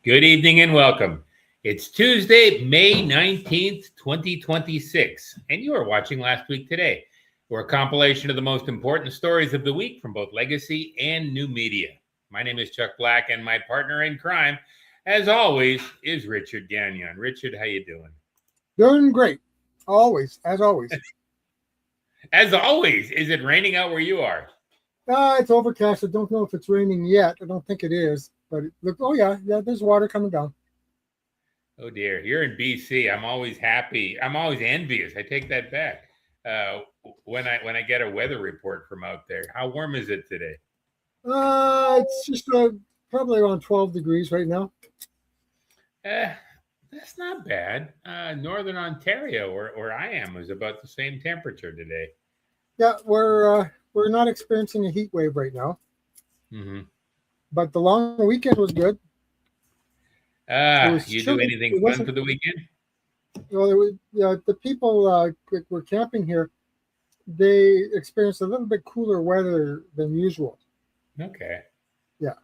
Good evening and welcome. It's Tuesday, May 19th, 2026, and you are watching Last Week Today. We're a compilation of the most important stories of the week from both legacy and new media. My name is Chuck Black, and my partner in crime, as always, is Richard Gagnon. Richard, how you doing? Doing great. Always, as always. As always, is it raining out where you are? It's overcast. I don't know if it's raining yet. I don't think it is. But yeah, there's water coming down. Oh dear, you're in BC. I'm always happy. I'm always envious. I take that back. When I get a weather report from out there, how warm is it today? It's just probably around 12 degrees right now. That's not bad. Northern Ontario, where I am, is about the same temperature today. Yeah, we're not experiencing a heat wave right now. Mm-hmm. But the long weekend was good. You do anything fun for the weekend? Well, the people were camping here. They experienced a little bit cooler weather than usual. Okay. Yeah.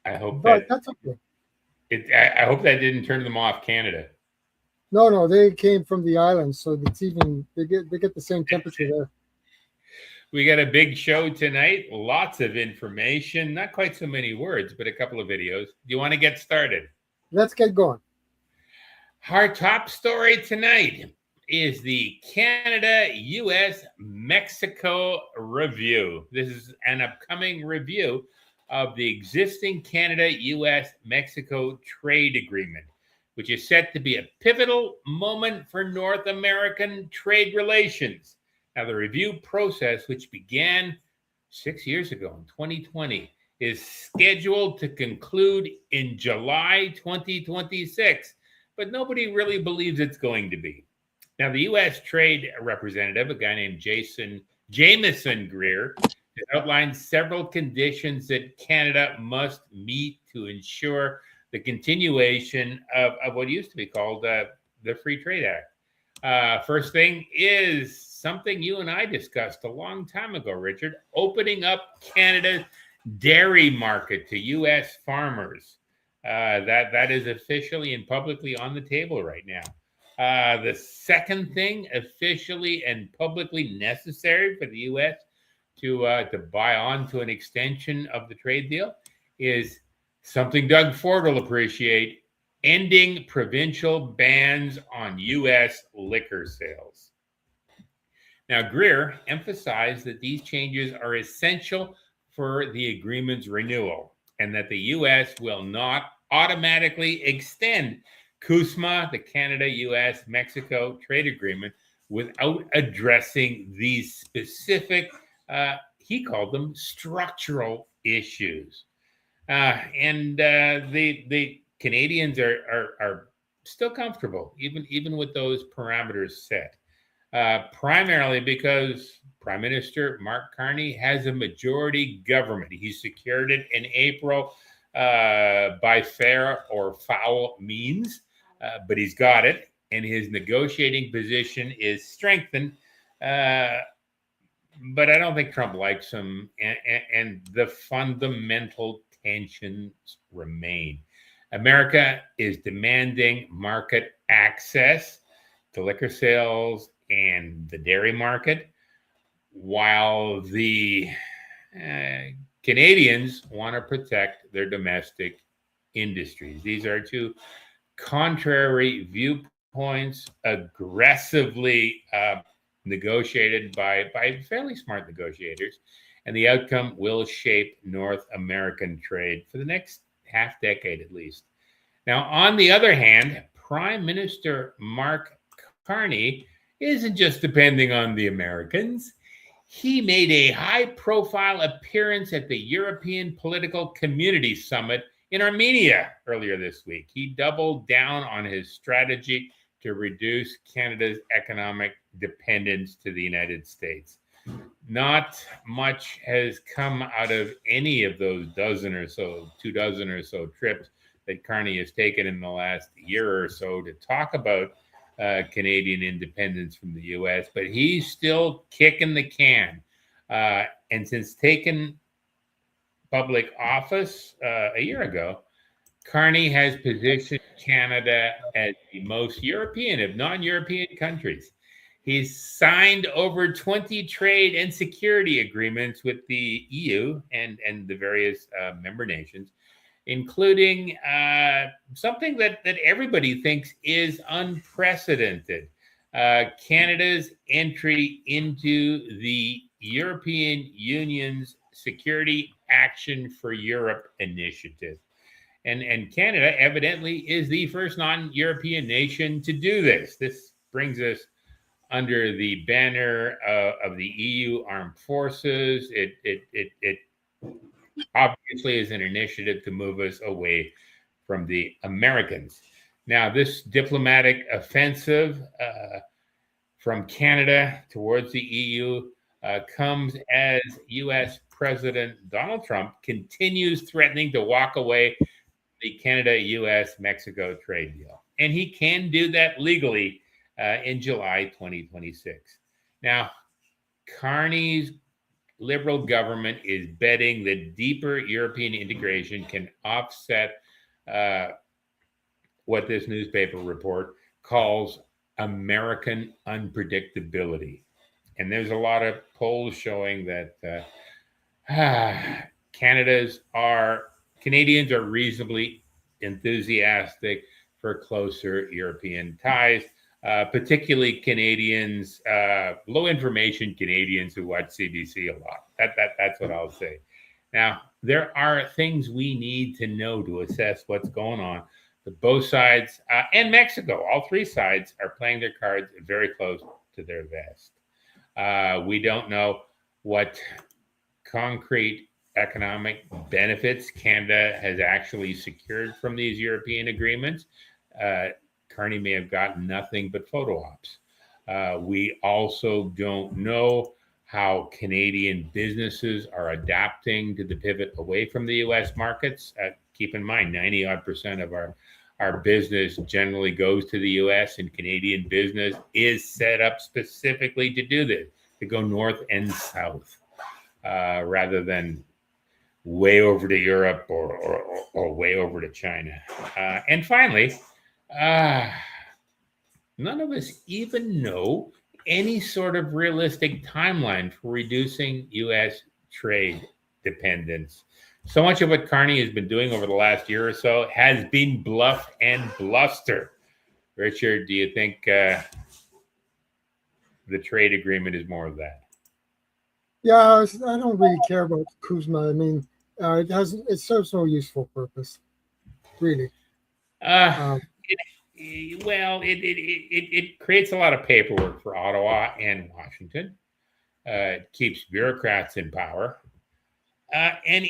But that's okay. I hope that didn't turn them off Canada. No, they came from the islands, so it's even they get the same temperature there. We got a big show tonight. Lots of information, not quite so many words, but a couple of videos. Do you want to get started? Let's get going. Our top story tonight is the Canada-US-Mexico review. This is an upcoming review of the existing Canada-US-Mexico trade agreement, which is set to be a pivotal moment for North American trade relations. Now, the review process, which began 6 years ago in 2020, is scheduled to conclude in July 2026, but nobody really believes it's going to be. Now, the U.S. Trade Representative, a guy named Jameson Greer, has outlined several conditions that Canada must meet to ensure the continuation of what used to be called the Free Trade Act. First thing is something you and I discussed a long time ago, Richard, opening up Canada's dairy market to U.S. farmers. That is officially and publicly on the table right now. The second thing, officially and publicly necessary for the U.S. to buy on to an extension of the trade deal, is something Doug Ford will appreciate: ending provincial bans on U.S. liquor sales. Now, Greer emphasized that these changes are essential for the agreement's renewal and that the U.S. will not automatically extend CUSMA, the Canada-US-Mexico trade agreement, without addressing these specific, he called them structural issues. The Canadians are still comfortable, even with those parameters set. Primarily because Prime Minister Mark Carney has a majority government. He secured it in April by fair or foul means, but he's got it, and his negotiating position is strengthened. But I don't think Trump likes him, and the fundamental tensions remain. America is demanding market access to liquor sales and the dairy market, while the Canadians want to protect their domestic industries. These are two contrary viewpoints, aggressively negotiated by fairly smart negotiators, and the outcome will shape North American trade for the next half decade at least. Now, on the other hand, Prime Minister Mark Carney isn't just depending on the Americans. He made a high-profile appearance at the European Political Community Summit in Armenia earlier this week. He doubled down on his strategy to reduce Canada's economic dependence to the United States. Not much has come out of any of those 2 dozen or so trips that Carney has taken in the last year or so to talk about Canadian independence from the U.S., but he's still kicking the can. And since taking public office a year ago, Carney has positioned Canada as the most European of non-European countries. He's signed over 20 trade and security agreements with the EU and the various member nations, including something that everybody thinks is unprecedented. Canada's entry into the European Union's Security Action for Europe initiative. And Canada evidently is the first non-European nation to do this. This brings us under the banner of the EU armed forces. It obviously is an initiative to move us away from the Americans. Now, this diplomatic offensive from Canada towards the EU comes as U.S. President Donald Trump continues threatening to walk away the Canada-U.S.-Mexico trade deal. And he can do that legally in July 2026. Now, Carney's Liberal government is betting that deeper European integration can offset what this newspaper report calls American unpredictability. And there's a lot of polls showing that Canadians are reasonably enthusiastic for closer European ties, particularly Canadians, low information Canadians who watch CBC a lot. That's what I'll say. Now, there are things we need to know to assess what's going on. But both sides and Mexico, all three sides are playing their cards very close to their vest. We don't know what concrete economic benefits Canada has actually secured from these European agreements. Carney may have gotten nothing but photo ops. We also don't know how Canadian businesses are adapting to the pivot away from the U.S. markets. Keep in mind, 90% of our business generally goes to the U.S., and Canadian business is set up specifically to do this, to go north and south, rather than way over to Europe or way over to China. And finally, none of us even know any sort of realistic timeline for reducing U.S. trade dependence. So much of what Carney has been doing over the last year or so has been bluff and bluster. Richard, do you think the trade agreement is more of that? Yeah, I don't really care about Kuzma. I mean, it serves no useful purpose, really. It creates a lot of paperwork for Ottawa and Washington. It keeps bureaucrats in power, and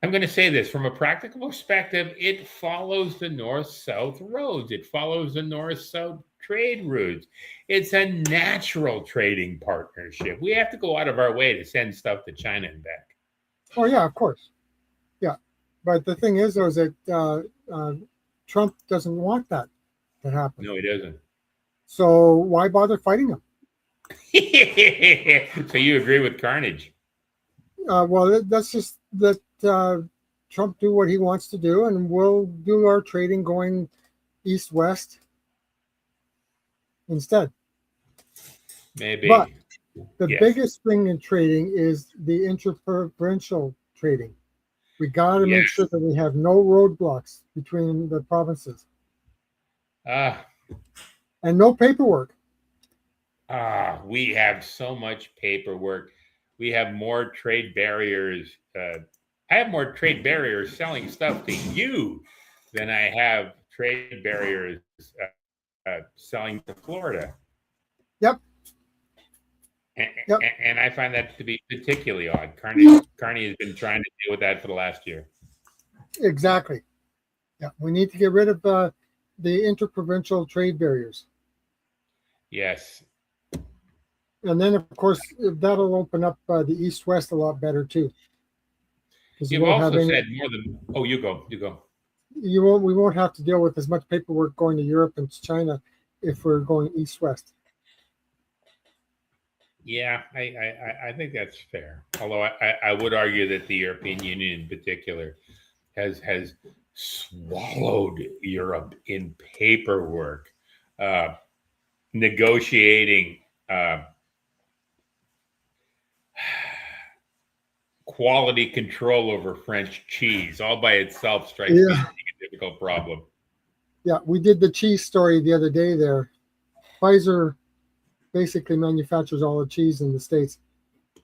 I'm going to say this from a practical perspective, it follows the north-south roads. It follows the north-south trade routes. It's a natural trading partnership. We have to go out of our way to send stuff to China and back. Oh, yeah, of course. Yeah. But the thing is, though, is that Trump doesn't want that to happen. No, he doesn't. So why bother fighting him? So you agree with carnage? Well, that's just that Trump do what he wants to do, and we'll do our trading going east-west instead. Maybe. But the biggest thing in trading is the interprovincial trading. We got to make sure that we have no roadblocks between the provinces. And no paperwork. We have so much paperwork. We have more trade barriers. I have more trade barriers selling stuff to you than I have trade barriers selling to Florida. Yep. And I find that to be particularly odd. Carney has been trying to deal with that for the last year. Exactly. Yeah, we need to get rid of the interprovincial trade barriers. Yes. And then, of course, that'll open up the east-west a lot better too. You've also said more than. Oh, you go. We won't have to deal with as much paperwork going to Europe and to China if we're going east-west. Yeah, I think that's fair. Although I would argue that the European Union in particular has swallowed Europe in paperwork, negotiating quality control over French cheese, all by itself strikes me as a difficult problem. Yeah, we did the cheese story the other day there. Pfizer basically manufactures all the cheese in the States.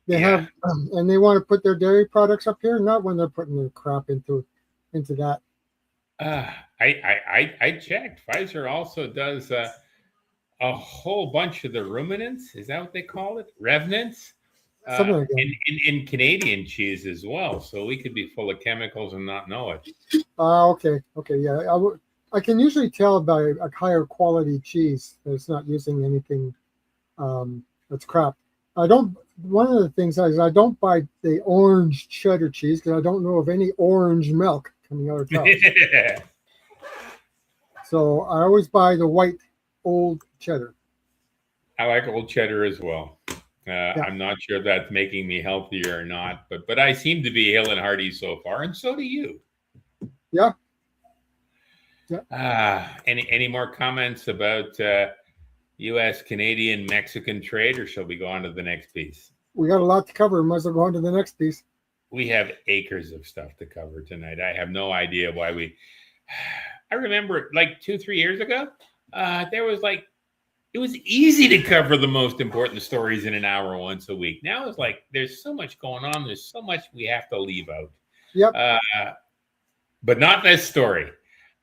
They have, and they want to put their dairy products up here, not when they're putting their crap into that. I checked. Pfizer also does a whole bunch of the ruminants. Is that what they call it? Revenants? Something like that. In Canadian cheese as well. So we could be full of chemicals and not know it. Okay. Yeah. I can usually tell by a higher quality cheese that it's not using anything that's crap. One of the things is I don't buy the orange cheddar cheese because I don't know of any orange milk coming out of cows. So I always buy the white old cheddar. I like old cheddar as well. I'm not sure if that's making me healthier or not, but I seem to be hale and hearty so far, and so do you. Yeah. Any more comments about U.S., Canadian, Mexican trade, or shall we go on to the next piece? We got a lot to cover. Might as well go on to the next piece. We have acres of stuff to cover tonight. I have no idea why I remember like 2-3 years ago, it was easy to cover the most important stories in an hour once a week. Now it's like there's so much going on. There's so much we have to leave out. Yep. But not this story.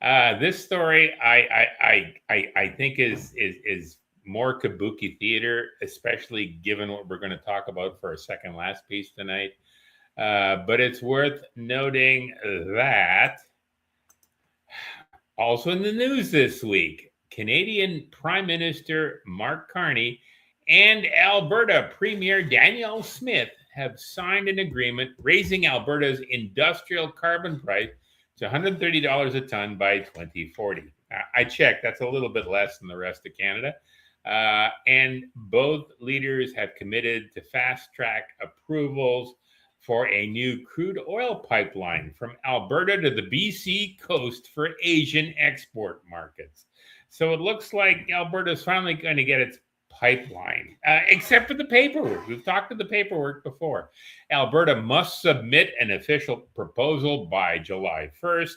This story I think is more kabuki theater, especially given what we're going to talk about for our second last piece tonight. But it's worth noting that also in the news this week, Canadian Prime Minister Mark Carney and Alberta Premier Danielle Smith have signed an agreement raising Alberta's industrial carbon price to $130 a ton by 2040. I checked, that's a little bit less than the rest of Canada. And both leaders have committed to fast-track approvals for a new crude oil pipeline from Alberta to the BC coast for Asian export markets. So it looks like Alberta's finally going to get its pipeline, except for the paperwork. We've talked to the paperwork before. Alberta must submit an official proposal by July 1st.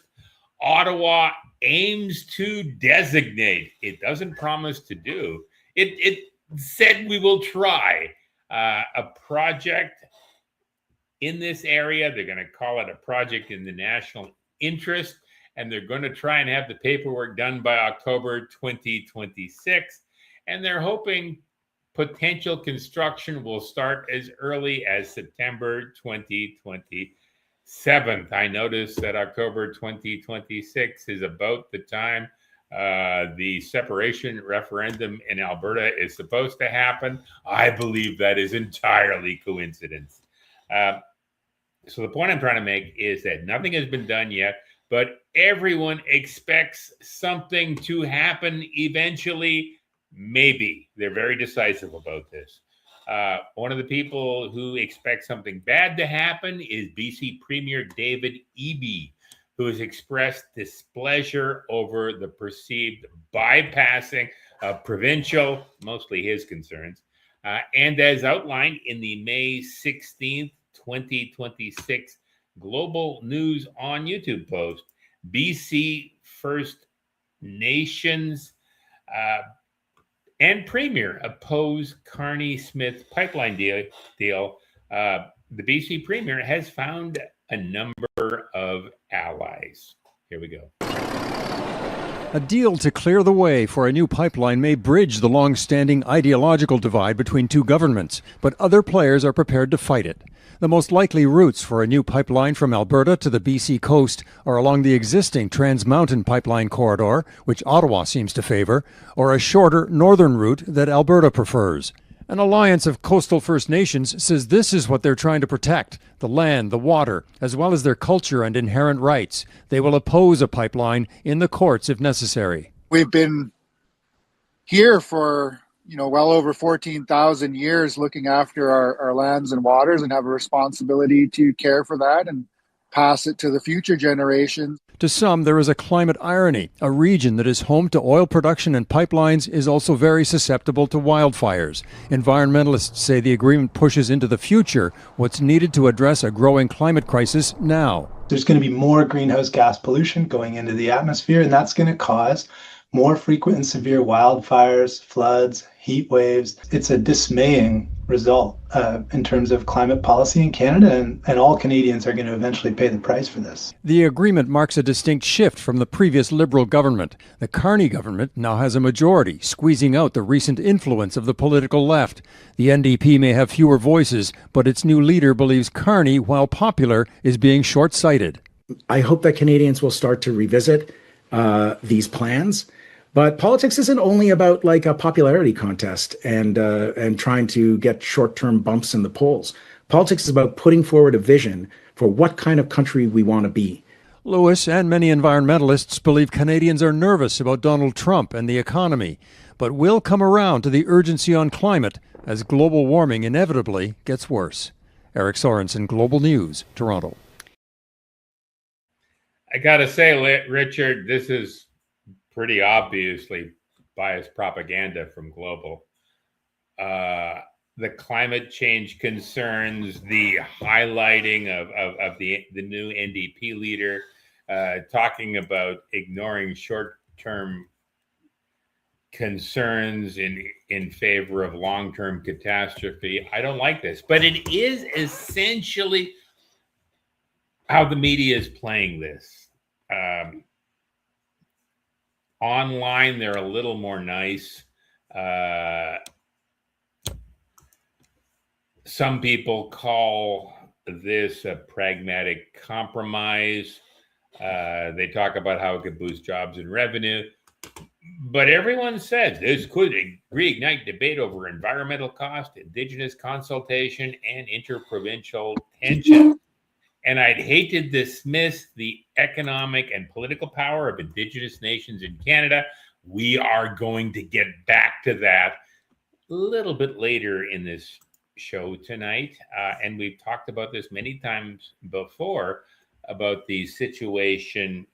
Ottawa aims to designate. It doesn't promise to do. It said we will try a project in this area. They're going to call it a project in the national interest, and they're going to try and have the paperwork done by October 2026. And they're hoping potential construction will start as early as September 2027. I noticed that October 2026 is about the time the separation referendum in Alberta is supposed to happen. I believe that is entirely coincidence. So the point I'm trying to make is that nothing has been done yet, but everyone expects something to happen eventually. Maybe. They're very decisive about this. One of the people who expects something bad to happen is BC Premier David Eby, who has expressed displeasure over the perceived bypassing of provincial, mostly his concerns, and as outlined in the May 16th, 2026 Global News on YouTube post, BC First Nations and Premier oppose Carney-Smith pipeline deal. The BC Premier has found a number of allies. Here we go. A deal to clear the way for a new pipeline may bridge the long-standing ideological divide between two governments, but other players are prepared to fight it. The most likely routes for a new pipeline from Alberta to the BC coast are along the existing Trans Mountain pipeline corridor, which Ottawa seems to favor, or a shorter northern route that Alberta prefers. An alliance of coastal First Nations says this is what they're trying to protect: the land, the water, as well as their culture and inherent rights. They will oppose a pipeline in the courts if necessary. We've been here for well over 14,000 years looking after our lands and waters and have a responsibility to care for that. And pass it to the future generations. To some, there is a climate irony. A region that is home to oil production and pipelines is also very susceptible to wildfires. Environmentalists say the agreement pushes into the future what's needed to address a growing climate crisis now. There's going to be more greenhouse gas pollution going into the atmosphere, and that's going to cause more frequent and severe wildfires, floods, heat waves. It's a dismaying result in terms of climate policy in Canada, and all Canadians are going to eventually pay the price for this. The agreement marks a distinct shift from the previous Liberal government. The Carney government now has a majority, squeezing out the recent influence of the political left. The NDP may have fewer voices, but its new leader believes Carney, while popular, is being short-sighted. I hope that Canadians will start to revisit these plans. But politics isn't only about like a popularity contest and trying to get short-term bumps in the polls. Politics is about putting forward a vision for what kind of country we want to be. Lewis and many environmentalists believe Canadians are nervous about Donald Trump and the economy, but will come around to the urgency on climate as global warming inevitably gets worse. Eric Sorensen, Global News, Toronto. I got to say, Richard, this is pretty obviously biased propaganda from Global. The climate change concerns, the highlighting of the new NDP leader, talking about ignoring short-term concerns in favor of long-term catastrophe. I don't like this, but it is essentially how the media is playing this. Online, they're a little more nice. Some people call this a pragmatic compromise. They talk about how it could boost jobs and revenue. But everyone says this could reignite debate over environmental cost, Indigenous consultation, and interprovincial tension. And I'd hate to dismiss the economic and political power of Indigenous nations in Canada. We are going to get back to that a little bit later in this show tonight. And we've talked about this many times before about the situation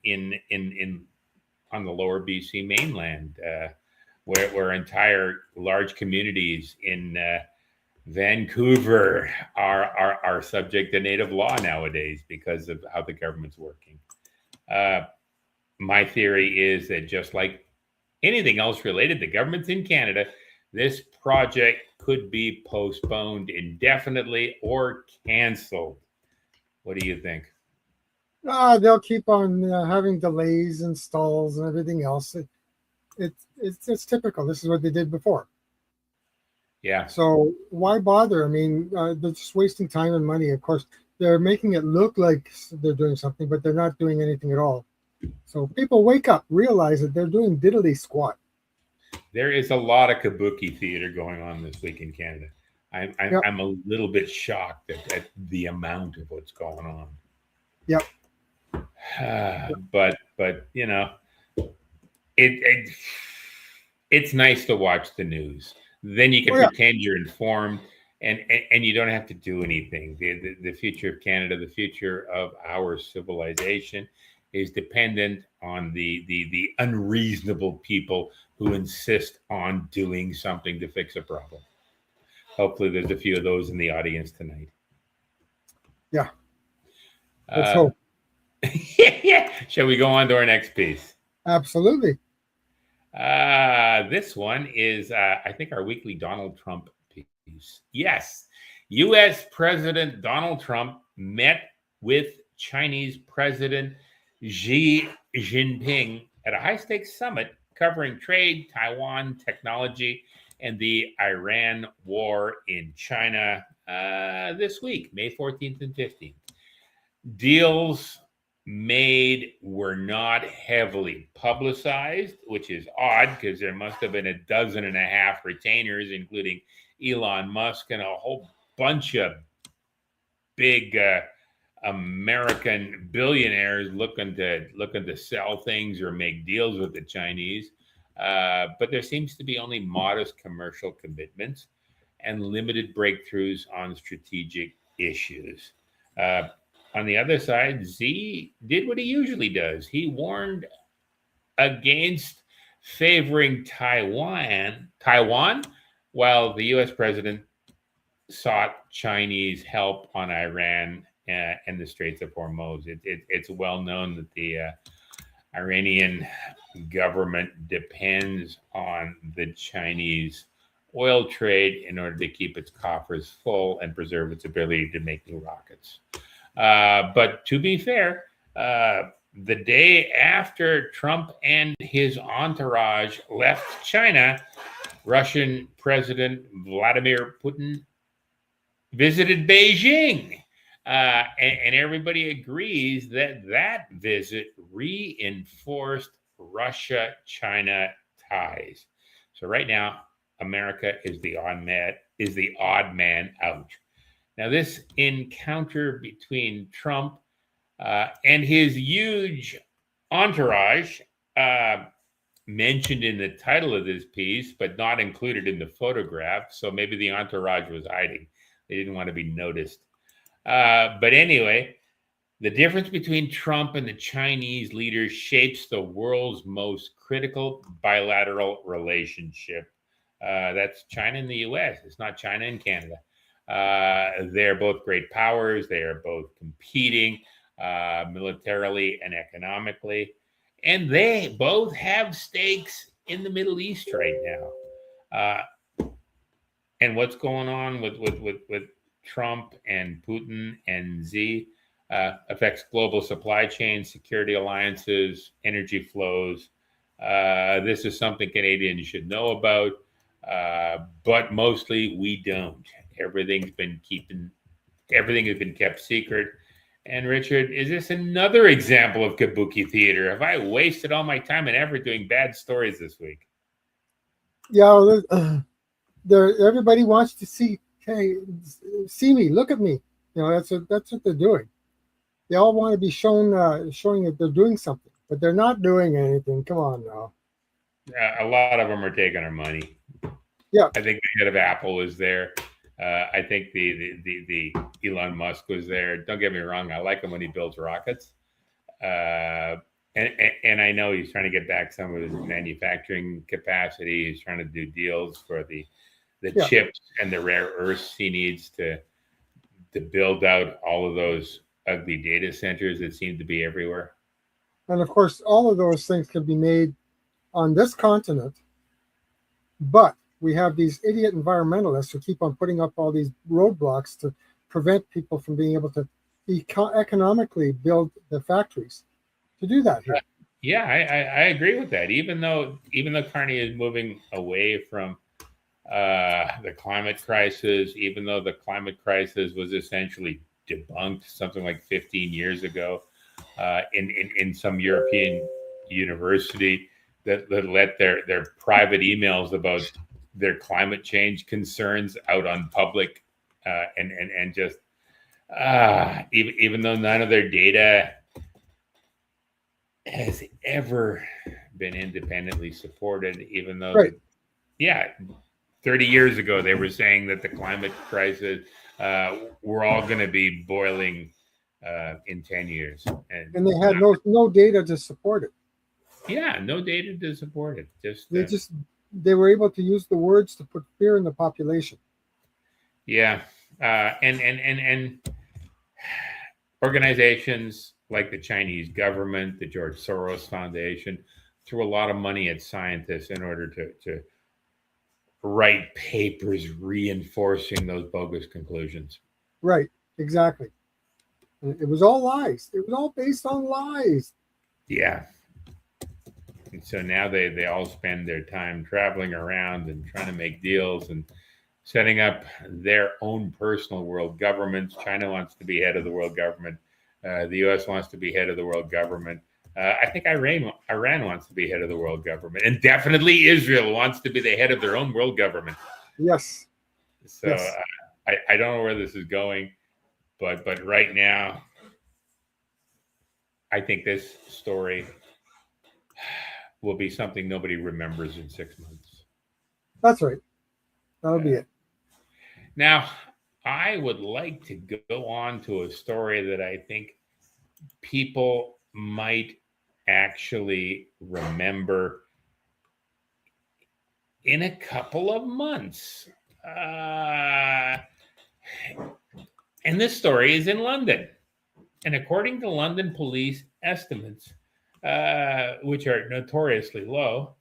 on the lower BC mainland, where entire large communities in Vancouver are subject to native law nowadays because of how the government's working. My theory is that just like anything else related to governments in Canada, this project could be postponed indefinitely or canceled. What do you think? They'll keep on having delays and stalls and everything else. It's typical. This is what they did before. Yeah. So why bother? I mean, they're just wasting time and money. Of course, they're making it look like they're doing something, but they're not doing anything at all. So people wake up, realize that they're doing diddly squat. There is a lot of kabuki theater going on this week in Canada. I'm a little bit shocked at the amount of what's going on. Yep. But you know, it's nice to watch the news. Then you can pretend you're informed, and you don't have to do anything. The future of Canada, the future of our civilization, is dependent on the unreasonable people who insist on doing something to fix a problem. Hopefully, there's a few of those in the audience tonight. Yeah. Let's hope. Yeah. Shall we go on to our next piece? Absolutely. This one is, I think, our weekly Donald Trump piece. Yes. U.S. President Donald Trump met with Chinese President Xi Jinping at a high-stakes summit covering trade, Taiwan, technology, and the Iran war in China this week, May 14th and 15th. Deals made were not heavily publicized, which is odd because there must have been 12.5 retainers, including Elon Musk and a whole bunch of big American billionaires looking to sell things or make deals with the Chinese. But there seems to be only modest commercial commitments and limited breakthroughs on strategic issues. on the other side, Xi did what he usually does. He warned against favoring Taiwan, while the U.S. president sought Chinese help on Iran and the Straits of Hormuz. It's well known that the Iranian government depends on the Chinese oil trade in order to keep its coffers full and preserve its ability to make new rockets. But to be fair, the day after Trump and his entourage left China, Russian President Vladimir Putin visited Beijing. And everybody agrees that visit reinforced Russia-China ties. So right now, America is the odd man out. Now, this encounter between Trump and his huge entourage, mentioned in the title of this piece, but not included in the photograph. So maybe the entourage was hiding. They didn't want to be noticed. But anyway, the difference between Trump and the Chinese leaders shapes the world's most critical bilateral relationship. That's China and the U.S. It's not China and Canada. They're both great powers. They are both competing militarily and economically. And they both have stakes in the Middle East right now. And what's going on with Trump and Putin and Xi affects global supply chains, security alliances, energy flows. This is something Canadians should know about, but mostly we don't. Everything has been kept secret. And Richard, is this another example of kabuki theater? Have I wasted all my time and effort doing bad stories this week? Yeah, everybody wants to see me, look at me. You know, that's what they're doing. They all want to be showing that they're doing something, but they're not doing anything. Come on now. A lot of them are taking our money. Yeah, I think the head of Apple was there. I think the Elon Musk was there. Don't get me wrong. I like him when he builds rockets. And I know he's trying to get back some of his manufacturing capacity. He's trying to do deals for the chips and the rare earths he needs to build out all of those ugly data centers that seem to be everywhere. And of course, all of those things can be made on this continent, but we have these idiot environmentalists who keep on putting up all these roadblocks to prevent people from being able to economically build the factories to do that here. Yeah, I agree with that. Even though Carney is moving away from the climate crisis, even though the climate crisis was essentially debunked something like 15 years ago in some European university that let their private emails about their climate change concerns out on public, and just even though none of their data has ever been independently supported, even though 30 years ago they were saying that the climate crisis, we're all going to be boiling in 10 years, and they had no data to support it. Yeah, no data to support it. They were able to use the words to put fear in the population. Yeah, and organizations like the Chinese government, the George Soros Foundation, threw a lot of money at scientists in order to write papers reinforcing those bogus conclusions. Right, exactly. And it was all lies. It was all based on lies. Yeah. And so now they all spend their time traveling around and trying to make deals and setting up their own personal world governments. China wants to be head of the world government. The U.S. wants to be head of the world government. I think Iran wants to be head of the world government. And definitely Israel wants to be the head of their own world government. Yes. So yes. I don't know where this is going, but right now, I think this story will be something nobody remembers in 6 months. That's right. That'll be it. Now, I would like to go on to a story that I think people might actually remember in a couple of months. And this story is in London. And according to London police estimates, which are notoriously low,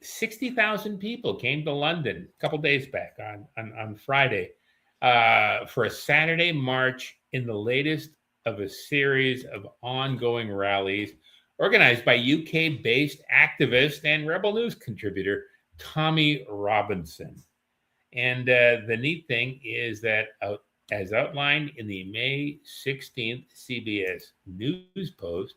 60,000 people came to London a couple days back on Friday for a Saturday march in the latest of a series of ongoing rallies organized by UK-based activist and Rebel News contributor Tommy Robinson. And the neat thing is that as outlined in the May 16th CBS News post,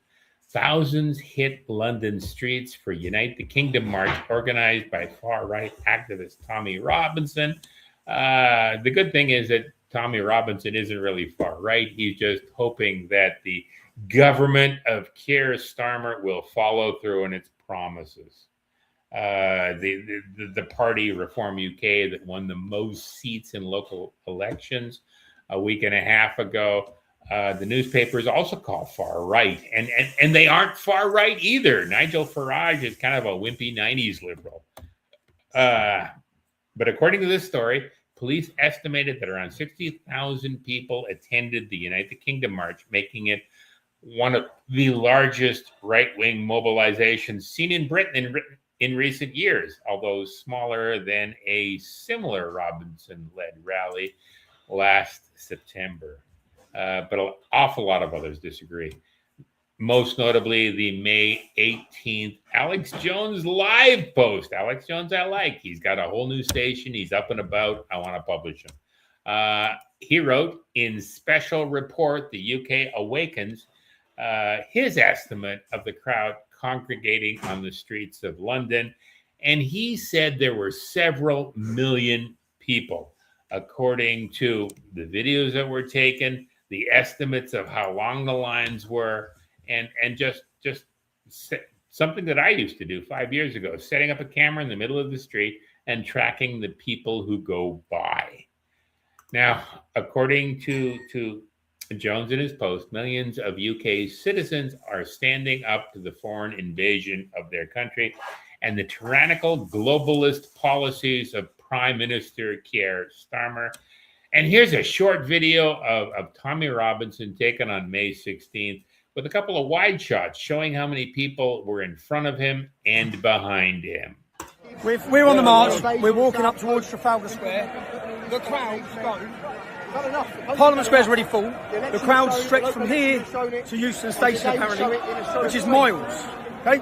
thousands hit London streets for Unite the Kingdom March organized by far-right activist Tommy Robinson. The good thing is that Tommy Robinson isn't really far-right. He's just hoping that the government of Keir Starmer will follow through on its promises. The party Reform UK that won the most seats in local elections a week and a half ago. The newspapers also call far right, and they aren't far right either. Nigel Farage is kind of a wimpy 90s liberal. But according to this story, police estimated that around 60,000 people attended the United Kingdom March, making it one of the largest right-wing mobilizations seen in Britain in recent years, although smaller than a similar Robinson-led rally last September. But an awful lot of others disagree. Most notably, the May 18th Alex Jones live post. Alex Jones I like. He's got a whole new station. He's up and about. I want to publish him. He wrote, in special report, the UK awakens, his estimate of the crowd congregating on the streets of London. And he said there were several million people, according to the videos that were taken, the estimates of how long the lines were, and just something that I used to do 5 years ago, setting up a camera in the middle of the street and tracking the people who go by. Now, according to Jones in his post, millions of UK citizens are standing up to the foreign invasion of their country and the tyrannical globalist policies of Prime Minister Keir Starmer. And here's a short video of Tommy Robinson taken on May 16th with a couple of wide shots showing how many people were in front of him and behind him. We're on the march. We're walking up towards Trafalgar Square. The crowd's gone. Parliament Square's already full. The crowd's stretched from here to Euston Station, apparently, which is miles. Okay?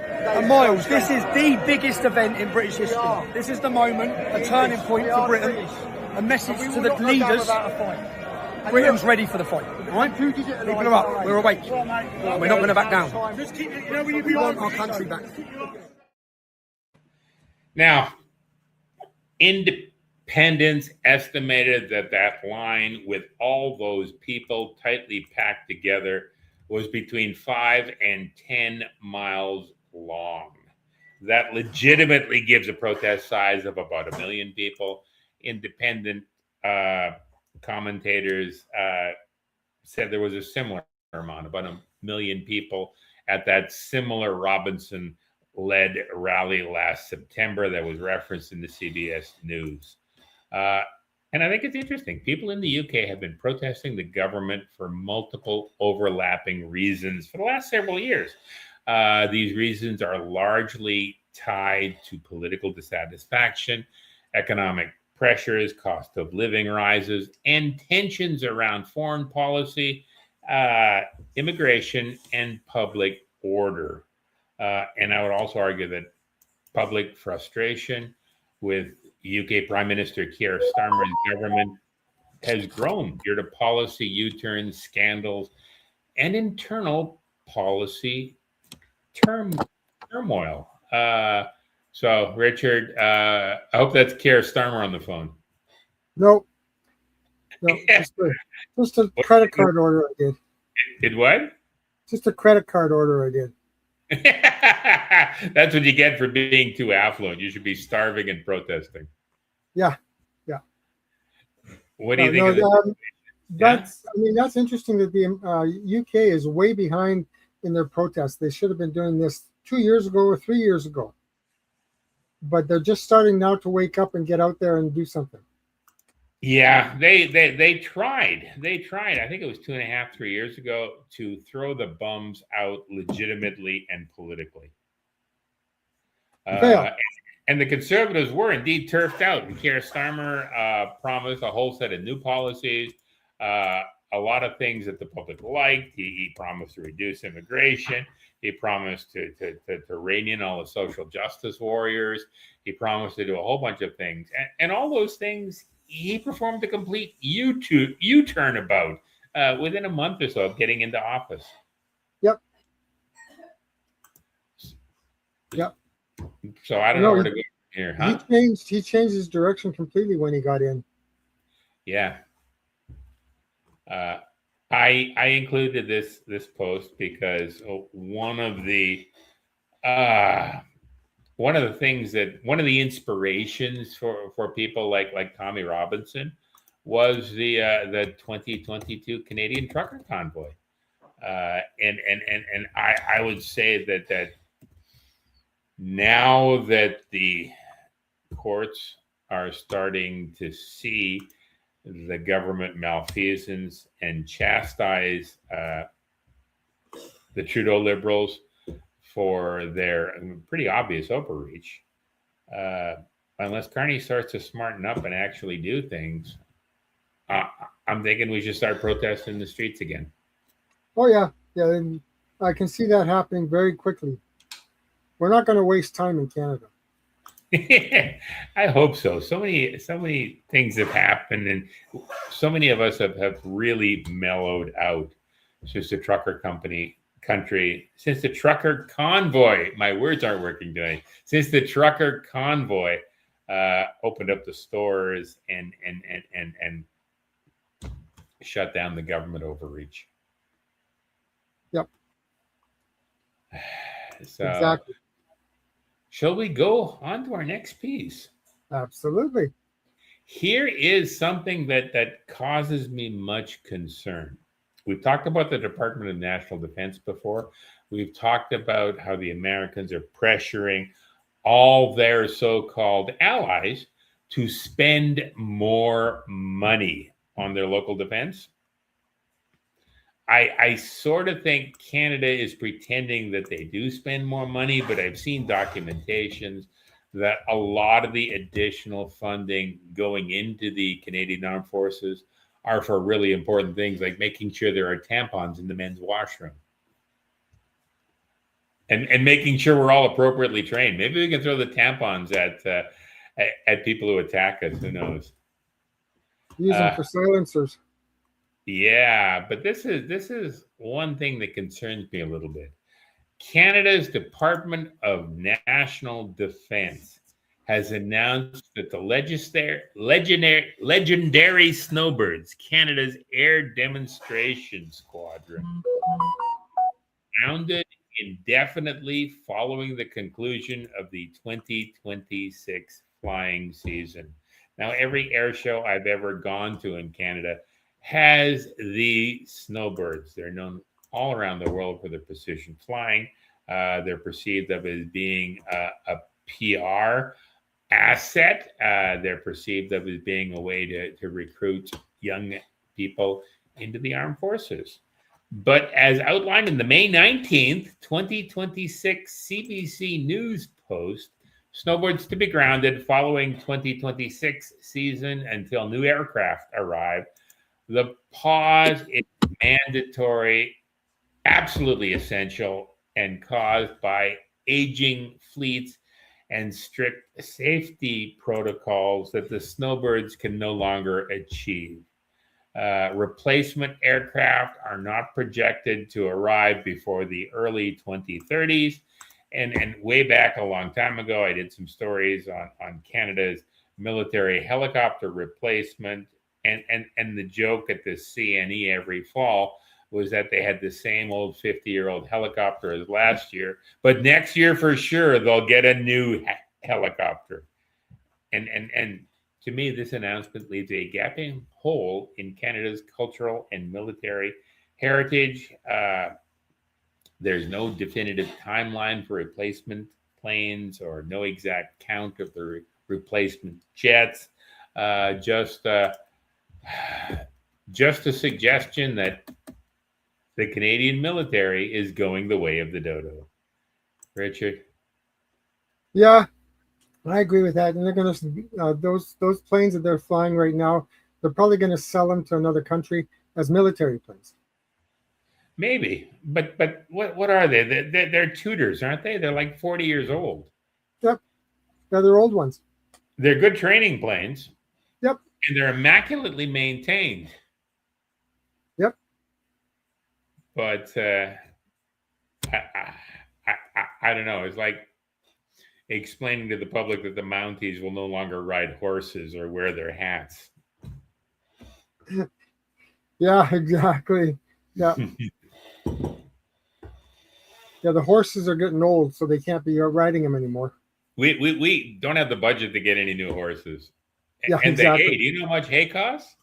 And miles. This is the biggest event in British history. This is the moment, a turning point for Britain, a message to the leaders. Britain's ready for the fight. All right? People are up. We're awake. And we're not going to back down. We want our country back. Now, Independents estimated that line with all those people tightly packed together was between 5 and 10 miles long. That legitimately gives a protest size of about 1 million people. Independent commentators said there was a similar amount, about 1 million people at that similar Robinson-led rally last September that was referenced in the CBS News. And I think it's interesting. People in the UK have been protesting the government for multiple overlapping reasons for the last several years. These reasons are largely tied to political dissatisfaction, economic pressures, cost of living rises, and tensions around foreign policy, immigration, and public order. And I would also argue that public frustration with UK Prime Minister Keir Starmer's government has grown due to policy U-turns, scandals, and internal policy turmoil. So, Richard, I hope that's Keir Starmer on the phone. No, just a credit card order I did. Did what? Just a credit card order I did. That's what you get for being too affluent. You should be starving and protesting. Yeah, What do you think of the That's, I mean, that's interesting that the UK is way behind in their protests. They should have been doing this 2 years ago or 3 years ago. But they're just starting now to wake up and get out there and do something. Yeah, they tried. They tried. I think it was 2.5, 3 years ago to throw the bums out legitimately and politically. And the Conservatives were indeed turfed out. And Keir Starmer promised a whole set of new policies, a lot of things that the public liked. He promised to reduce immigration. He promised to rein in all the social justice warriors. He promised to do a whole bunch of things. And all those things, he performed a complete U-turn about within a month or so of getting into office. Yep. So I don't know where to go here, huh? He changed his direction completely when he got in. Yeah. I included this post because one of the inspirations for people like Tommy Robinson was the 2022 Canadian trucker convoy, and I would say that now that the courts are starting to see the government malfeasance and chastise the Trudeau Liberals for their pretty obvious overreach, unless Carney starts to smarten up and actually do things, I'm thinking we should start protesting in the streets again. Oh, yeah. And I can see that happening very quickly. We're not going to waste time in Canada. I hope so. So many things have happened, and so many of us have really mellowed out since the trucker country, since the trucker convoy. My words aren't working today. Since the trucker convoy opened up the stores and shut down the government overreach. Yep. So, exactly. Shall we go on to our next piece? Absolutely. Here is something that causes me much concern. We've talked about the Department of National Defense before. We've talked about how the Americans are pressuring all their so-called allies to spend more money on their local defense. I sort of think Canada is pretending that they do spend more money, but I've seen documentations that a lot of the additional funding going into the Canadian Armed Forces are for really important things, like making sure there are tampons in the men's washroom. And making sure we're all appropriately trained. Maybe we can throw the tampons at people who attack us. Who knows? Use them for silencers. Yeah, but this is one thing that concerns me a little bit. Canada's Department of National Defense has announced that the legendary Snowbirds, Canada's Air Demonstration Squadron, grounded indefinitely following the conclusion of the 2026 flying season. Now, every air show I've ever gone to in Canada has the Snowbirds. They're known all around the world for their precision flying. They're perceived of as being a PR asset. They're perceived of as being a way to recruit young people into the armed forces. But as outlined in the May 19th, 2026 CBC News post, Snowbirds to be grounded following 2026 season until new aircraft arrive. The pause is mandatory, absolutely essential, and caused by aging fleets and strict safety protocols that the Snowbirds can no longer achieve. Replacement aircraft are not projected to arrive before the early 2030s. And way back a long time ago, I did some stories on Canada's military helicopter replacement. And the joke at the CNE every fall was that they had the same old 50-year-old helicopter as last year, but next year for sure they'll get a new helicopter. And To me, this announcement leaves a gaping hole in Canada's cultural and military heritage. There's no definitive timeline for replacement planes or no exact count of the replacement jets. Just a suggestion that the Canadian military is going the way of the dodo. Richard? Yeah, I agree with that. And they're going to those planes that they're flying right now, they're probably going to sell them to another country as military planes. Maybe, but what are they? They're Tudors, aren't they? They're like 40 years old. Yep, they're old ones. They're good training planes. Yep, and they're immaculately maintained. Yep. But I don't know. It's like explaining to the public that the Mounties will no longer ride horses or wear their hats. Yeah, exactly. Yeah. Yeah, the horses are getting old, so they can't be riding them anymore. We don't have the budget to get any new horses. Yeah, and exactly. The hay, do you know how much hay costs?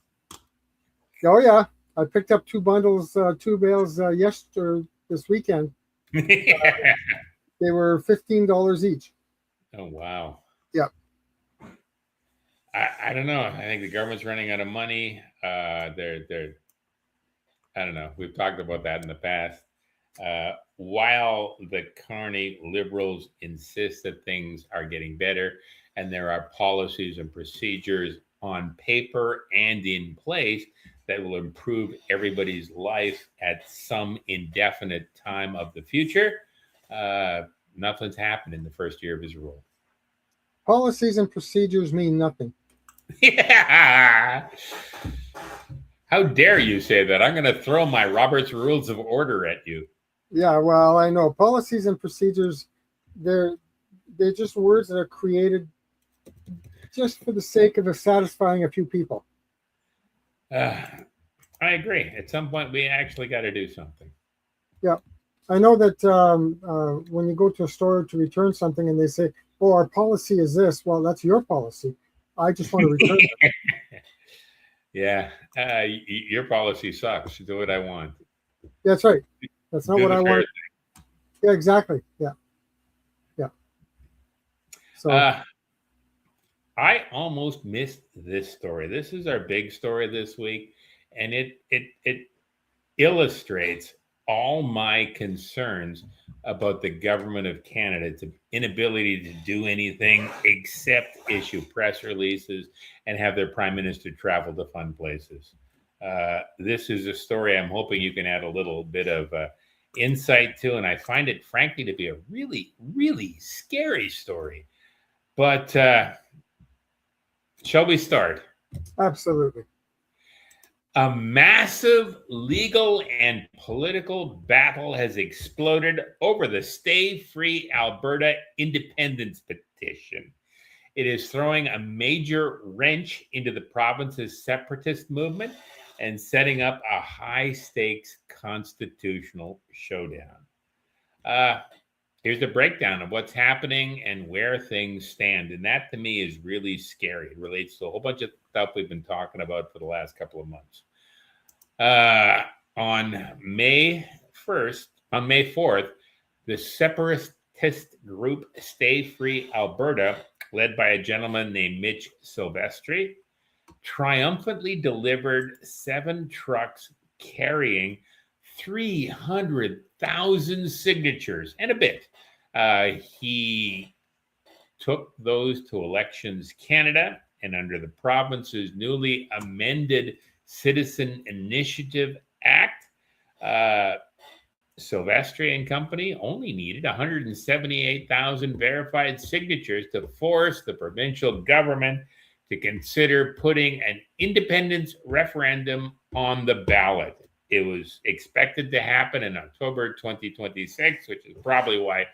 Oh yeah, I picked up 2 bales this weekend. They were $15 each. Oh wow. Yeah. I don't know. I think the government's running out of money. They're I don't know. We've talked about that in the past. While the Carney Liberals insist that things are getting better and there are policies and procedures on paper and in place that will improve everybody's life at some indefinite time of the future, nothing's happened in the first year of his rule. Policies and procedures mean nothing. Yeah. How dare you say that? I'm going to throw my Robert's Rules of Order at you. Yeah, well, I know policies and procedures, they're just words that are created just for the sake of satisfying a few people. I agree. At some point, we actually got to do something. Yeah. I know that when you go to a store to return something and they say, oh, our policy is this. Well, that's your policy. I just want to return it. Yeah. Your policy sucks. Do what I want. That's right. That's not what I want. Yeah, exactly. Yeah. Yeah. So I almost missed this story. This is our big story this week, and it illustrates all my concerns about the government of Canada's inability to do anything except issue press releases and have their prime minister travel to fun places. This is a story I'm hoping you can add a little bit of insight to, and I find it, frankly, to be a really, really scary story. But shall we start? Absolutely. A massive legal and political battle has exploded over the Stay Free Alberta independence petition. It is throwing a major wrench into the province's separatist movement and setting up a high-stakes constitutional showdown. Here's the breakdown of what's happening and where things stand. And that, to me, is really scary. It relates to a whole bunch of stuff we've been talking about for the last couple of months. On May 4th, the separatist group Stay Free Alberta, led by a gentleman named Mitch Silvestri, triumphantly delivered 7 trucks carrying 300,000 signatures and a bit. He took those to Elections Canada, and under the province's newly amended Citizen Initiative Act, Silvestri and company only needed 178,000 verified signatures to force the provincial government to consider putting an independence referendum on the ballot. It was expected to happen in October 2026, which is probably why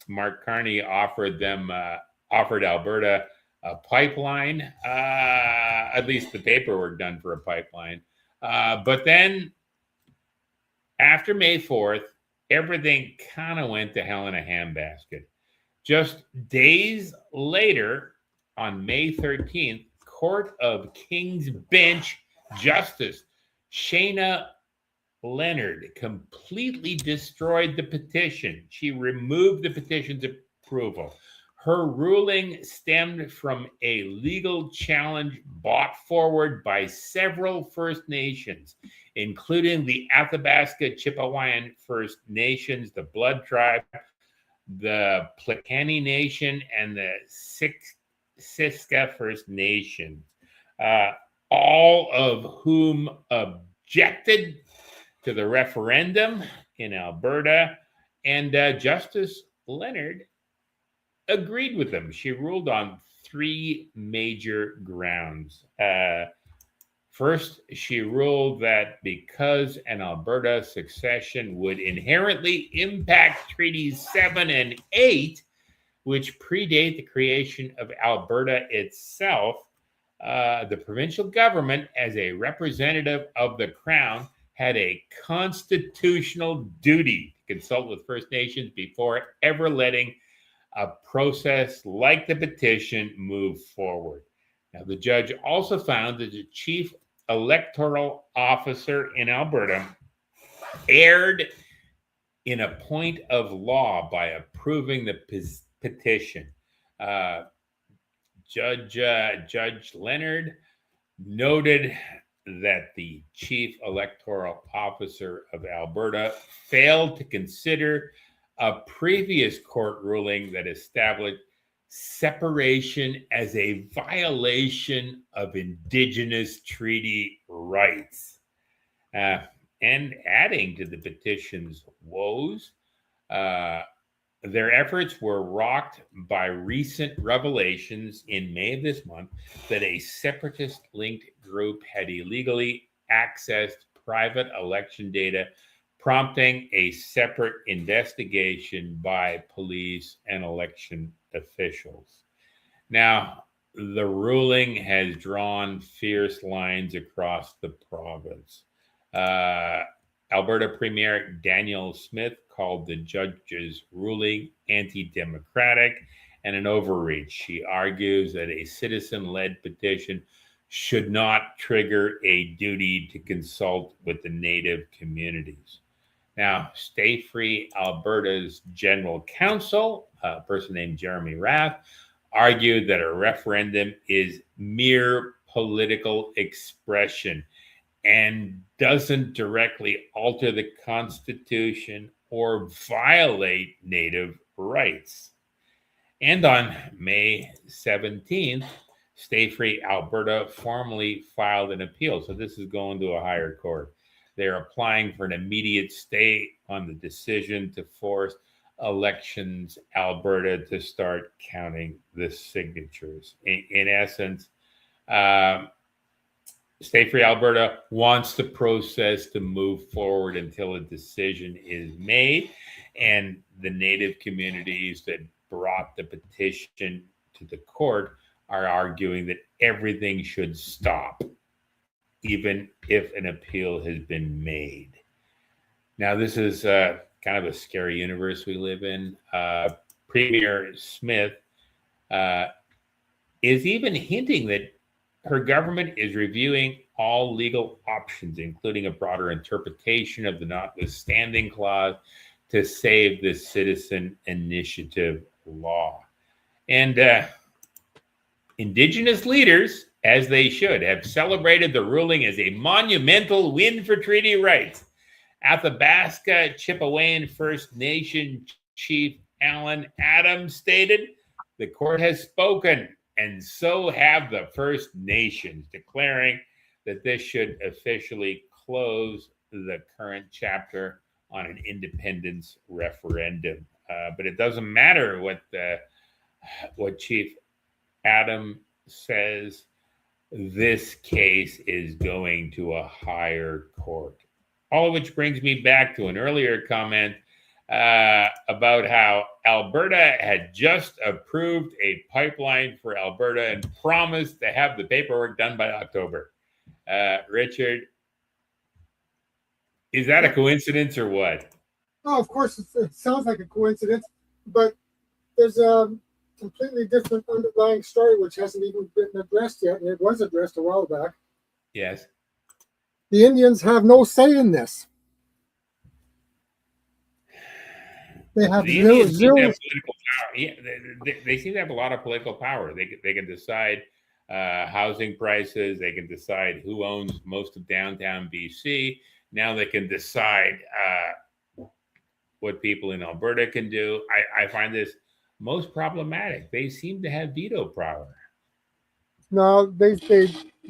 Mark Carney offered Alberta a pipeline, at least the paperwork done for a pipeline. But then after May 4th, everything kind of went to hell in a handbasket. Just days later, on May 13th, Court of King's Bench Justice Shayna Leonard completely destroyed the petition. She removed the petition's approval. Her ruling stemmed from a legal challenge brought forward by several First Nations, including the Athabasca Chippewayan First Nations, the Blood Tribe, the Plakani Nation, and the Siska First Nations, all of whom objected to the referendum in Alberta, and Justice Leonard agreed with them. She ruled on three major grounds. First, she ruled that because an Alberta succession would inherently impact Treaties 7 and 8, which predate the creation of Alberta itself, the provincial government, as a representative of the Crown, had a constitutional duty to consult with First Nations before ever letting a process like the petition move forward. Now, the judge also found that the chief electoral officer in Alberta erred in a point of law by approving the petition. Judge Leonard noted that the chief electoral officer of Alberta failed to consider a previous court ruling that established separation as a violation of Indigenous treaty rights. And adding to the petition's woes, their efforts were rocked by recent revelations in May of this month that a separatist-linked group had illegally accessed private election data, prompting a separate investigation by police and election officials. Now, the ruling has drawn fierce lines across the province. Alberta Premier Danielle Smith called the judge's ruling anti-democratic and an overreach. She argues that a citizen-led petition should not trigger a duty to consult with the Native communities. Now, Stay Free Alberta's general counsel, a person named Jeremy Rath, argued that a referendum is mere political expression and doesn't directly alter the Constitution or violate Native rights. And on May 17th, Stay Free Alberta formally filed an appeal. So this is going to a higher court. They're applying for an immediate stay on the decision to force Elections Alberta to start counting the signatures. In essence, Stay Free Alberta wants the process to move forward until a decision is made, and the Native communities that brought the petition to the court are arguing that everything should stop, even if an appeal has been made. Now, this is kind of a scary universe we live in. Premier Smith is even hinting that her government is reviewing all legal options, including a broader interpretation of the notwithstanding clause to save the citizen initiative law. And Indigenous leaders, as they should, have celebrated the ruling as a monumental win for treaty rights. Athabasca Chippewayan First Nation Chief Alan Adams stated, "The court has spoken, and so have the First Nations, declaring that this should officially close the current chapter on an independence referendum." But it doesn't matter what Chief Adam says. This case is going to a higher court. All of which brings me back to an earlier comment about how Alberta had just approved a pipeline for Alberta and promised to have the paperwork done by October. Richard, is that a coincidence or what? Oh, of course, it sounds like a coincidence, but there's completely different underlying story, which hasn't even been addressed yet. It was addressed a while back. Yes. The Indians have no say in this. They have the Indians seem to zero. have political power. Yeah, they seem to have a lot of political power. They can decide housing prices. They can decide who owns most of downtown BC. Now they can decide what people in Alberta can do. I find this most problematic. They seem to have veto power. No, they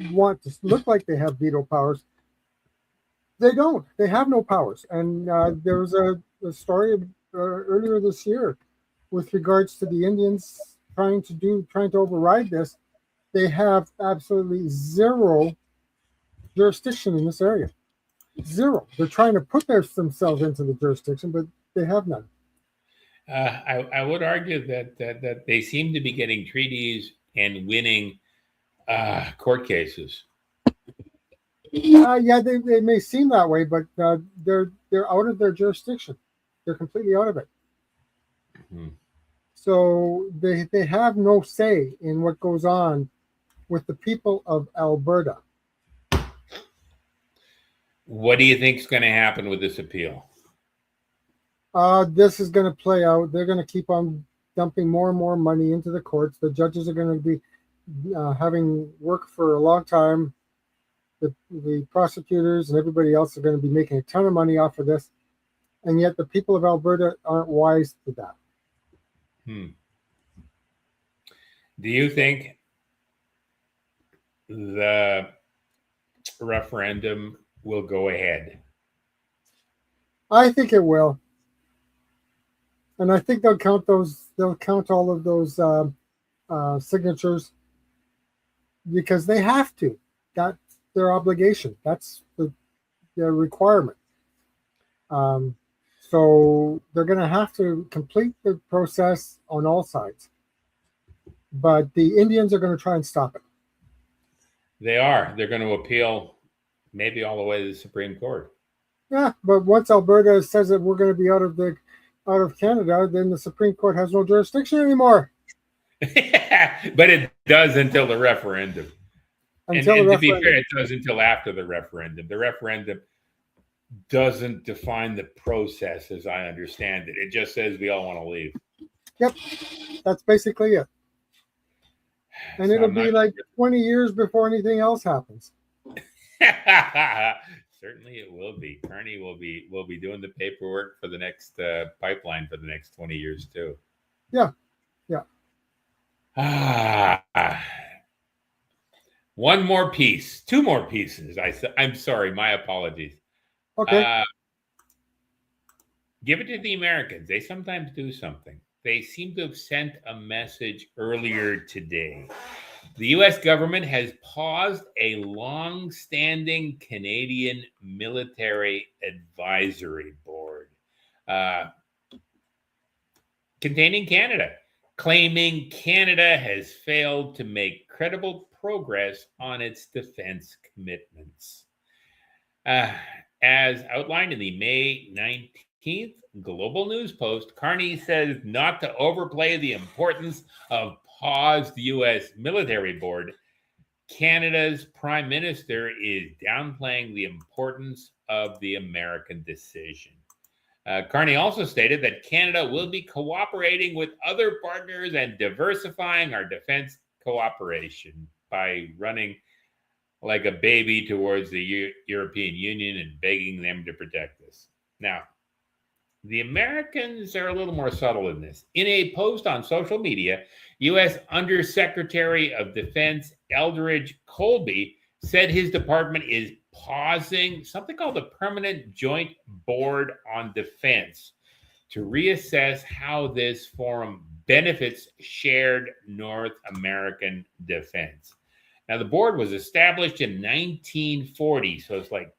want to look like they have veto powers. They don't. They have no powers. And there was a story earlier this year with regards to the Indians trying to override this. They have absolutely zero jurisdiction in this area. Zero. They're trying to put themselves into the jurisdiction, but they have none. I would argue that they seem to be getting treaties and winning court cases. Yeah, they may seem that way, but they're out of their jurisdiction. They're completely out of it. Mm-hmm. So they have no say in what goes on with the people of Alberta. What do you think is going to happen with this appeal? This is going to play out. They're going to keep on dumping more and more money into the courts. The judges are going to be having work for a long time. The prosecutors and everybody else are going to be making a ton of money off of this. And yet the people of Alberta aren't wise to that. Do you think the referendum will go ahead? I think it will. And I think they'll count all of those signatures because they have to. That's their obligation. That's their requirement. So they're going to have to complete the process on all sides. But the Indians are going to try and stop it. They are. They're going to appeal maybe all the way to the Supreme Court. Yeah, but once Alberta says that we're going to be out of Canada, then the Supreme Court has no jurisdiction anymore. But it does until the referendum. And to be fair, it does until after the referendum. The referendum doesn't define the process as I understand it. It just says we all want to leave. Yep, that's basically it. And so it'll be like 20 years before anything else happens. Certainly it will be. Carney will be doing the paperwork for the next pipeline for the next 20 years too. Yeah. One more piece. Two more pieces. I'm sorry. My apologies. Okay. Give it to the Americans. They sometimes do something. They seem to have sent a message earlier today. The U.S. government has paused a long-standing Canadian military advisory board containing Canada, claiming Canada has failed to make credible progress on its defense commitments. As outlined in the May 19th Global News Post, Carney says not to overplay the importance of paused U.S. military board. Canada's prime minister is downplaying the importance of the American decision. Carney also stated that Canada will be cooperating with other partners and diversifying our defense cooperation by running like a baby towards the European Union and begging them to protect us. Now, the Americans are a little more subtle in this. In a post on social media, U.S. Undersecretary of Defense Eldridge Colby said his department is pausing something called the Permanent Joint Board on Defense to reassess how this forum benefits shared North American defense. Now, the board was established in 1940, so it's like,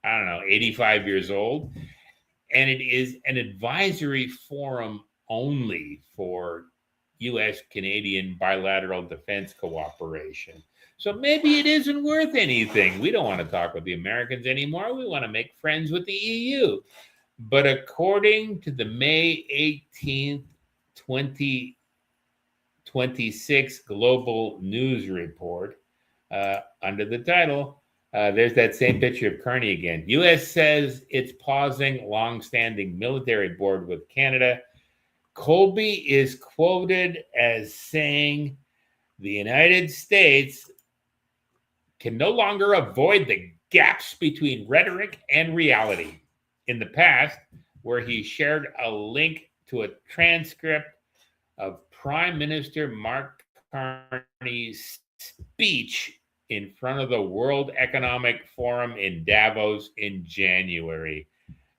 85 years old. And it is an advisory forum only for U.S.-Canadian bilateral defense cooperation. So maybe it isn't worth anything. We don't want to talk with the Americans anymore. We want to make friends with the EU. But according to the May 18th, 2020 26 Global News Report under the title. There's that same picture of Carney again. U.S. says it's pausing long-standing military board with Canada. Colby is quoted as saying the United States can no longer avoid the gaps between rhetoric and reality. In the past, where he shared a link to a transcript of Prime Minister Mark Carney's speech in front of the World Economic Forum in Davos in January,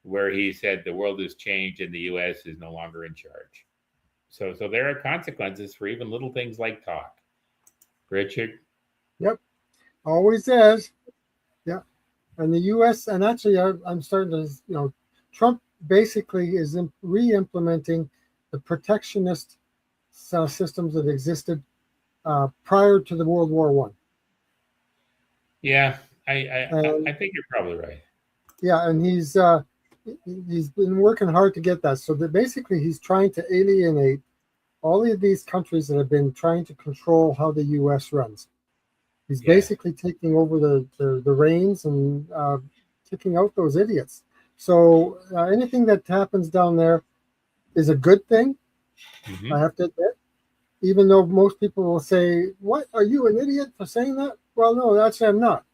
where he said the world has changed and the U.S. is no longer in charge. So there are consequences for even little things like talk. Richard? Yep, always is. Yeah, and the U.S. and actually, I'm starting to, Trump basically is re-implementing the protectionist systems that existed prior to the World War I. Yeah, I think you're probably right. Yeah, and he's been working hard to get that. So that basically he's trying to alienate all of these countries that have been trying to control how the U.S. runs. He's basically taking over the reins and kicking out those idiots. So anything that happens down there is a good thing, I have to admit. Even though most people will say, "What, are you an idiot for saying that?" Well, no, actually I'm not.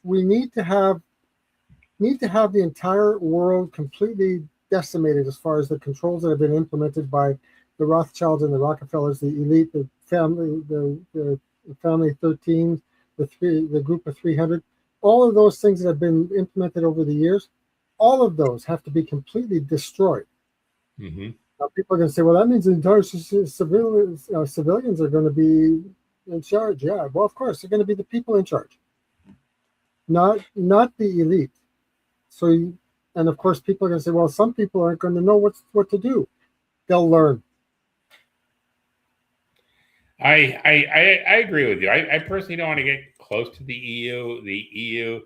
We need to have the entire world completely decimated as far as the controls that have been implemented by the Rothschilds and the Rockefellers, the elite, the family 13, the group of 300. All of those things that have been implemented over the years, all of those have to be completely destroyed. Now, people are going to say, well, that means the entire civilians are going to be in charge. Yeah, well, of course, they're going to be the people in charge, not the elite. So, and of course, people are going to say, well, some people aren't going to know what to do. They'll learn. I agree with you. I personally don't want to get close to the EU. The EU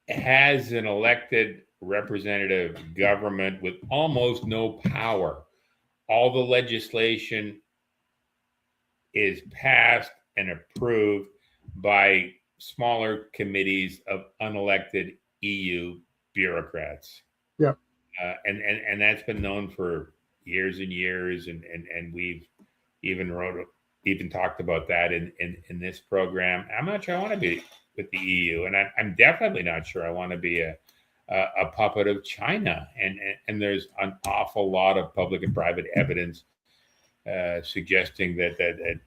has an elected representative government with almost no power. All the legislation is passed and approved by smaller committees of unelected EU bureaucrats. Yeah. And that's been known for years and years, and we've even talked about that in this program. I'm not sure I want to be with the EU, and I'm definitely not sure I want to be a puppet of China. And there's an awful lot of public and private evidence suggesting that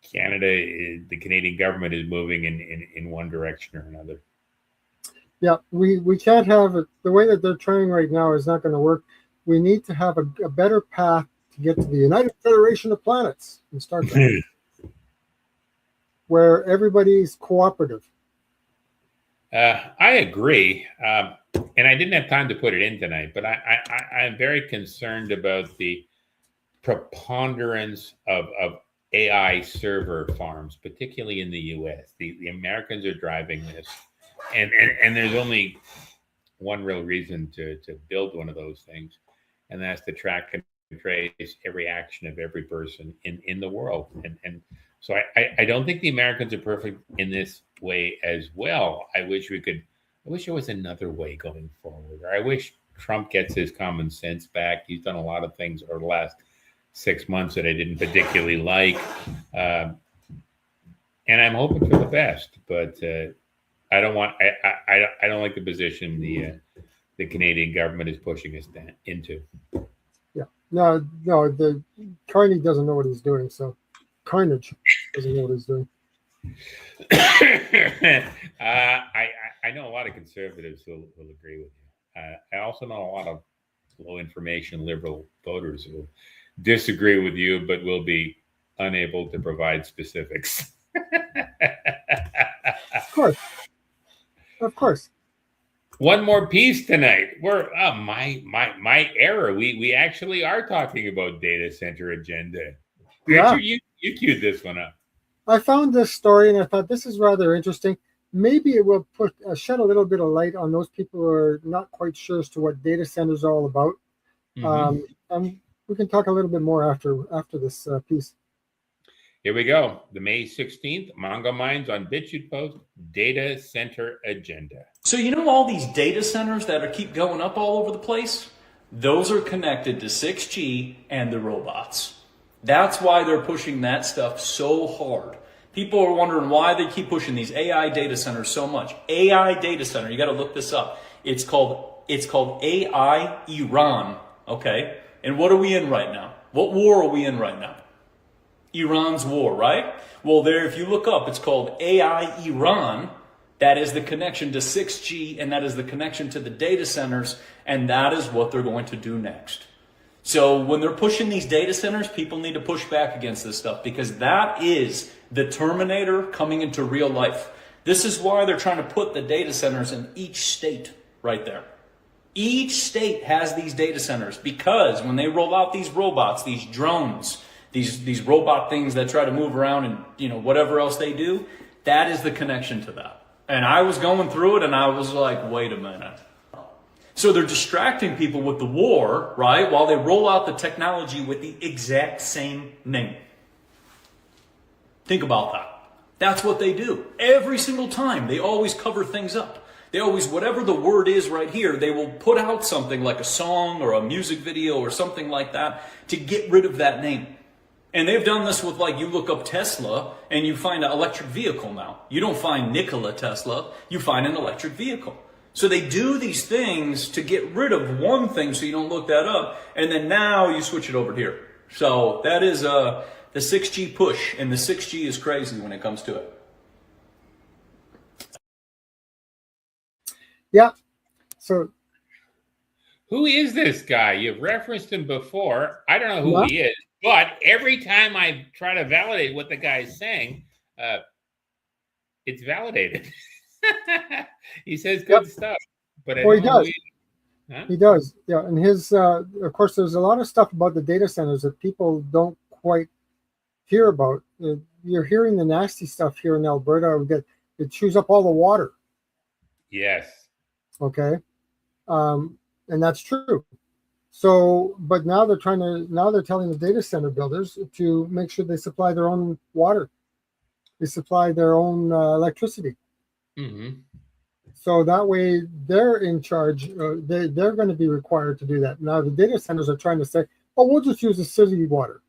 Canada, the Canadian government, is moving in one direction or another. Yeah, we can't have it. The way that they're trying right now is not going to work. We need to have a better path to get to the United Federation of Planets and start that, where everybody's cooperative. I agree. And I didn't have time to put it in tonight, but I'm very concerned about the preponderance of AI server farms, particularly in the U.S. The Americans are driving this. And there's only one real reason to build one of those things, and that's to track and trace every action of every person in the world. And so I don't think the Americans are perfect in this way as well. I wish there was another way going forward. Or I wish Trump gets his common sense back. He's done a lot of things over the last 6 months that I didn't particularly like. And I'm hoping for the best, but I don't like the position the Canadian government is pushing us into. Yeah, no, the Carney doesn't know what he's doing. So Carnage doesn't know what he's doing. I know a lot of conservatives who will agree with you. I also know a lot of low information liberal voters who will disagree with you, but will be unable to provide specifics. Of course. One more piece tonight. We're my error. We actually are talking about data center agenda. Yeah. Richard, you queued this one up. I found this story and I thought this is rather interesting. Maybe it will shed a little bit of light on those people who are not quite sure as to what data centers are all about. And we can talk a little bit more after this piece. Here we go. The May 16th, Mongo Minds on BitChute Post, data center agenda. So you know all these data centers that keep going up all over the place? Those are connected to 6G and the robots. That's why they're pushing that stuff so hard. People are wondering why they keep pushing these AI data centers so much. AI data center, you got to look this up. It's called AI Iran, okay? And what are we in right now? What war are we in right now? Iran's war, right? Well, there, if you look up, it's called AI Iran. That is the connection to 6G, and that is the connection to the data centers, and that is what they're going to do next. So when they're pushing these data centers, people need to push back against this stuff, because that is the Terminator coming into real life. This is why they're trying to put the data centers in each state right there. Each state has these data centers, because when they roll out these robots, these drones, these robot things that try to move around and whatever else they do, that is the connection to that. And I was going through it and I was like, wait a minute. So they're distracting people with the war, right? While they roll out the technology with the exact same name. Think about that. That's what they do. Every single time, they always cover things up. They always, whatever the word is right here, they will put out something like a song or a music video or something like that to get rid of that name. And they've done this with, like, you look up Tesla and you find an electric vehicle now. You don't find Nikola Tesla, you find an electric vehicle. So they do these things to get rid of one thing so you don't look that up. And then now you switch it over here. So that is the 6G push. And the 6G is crazy when it comes to it. Yeah. So who is this guy? You've referenced him before. I don't know who he is. But every time I try to validate what the guy's saying, it's validated. He says good stuff. But he does. He does. Yeah. And his, of course, there's a lot of stuff about the data centers that people don't quite hear about. You're hearing the nasty stuff here in Alberta that it chews up all the water. Yes. Okay. And that's true. So, but now they're telling the data center builders to make sure they supply their own water. They supply their own electricity. Mm-hmm. So that way they're in charge. They're going to be required to do that. Now the data centers are trying to say, oh, we'll just use the city water.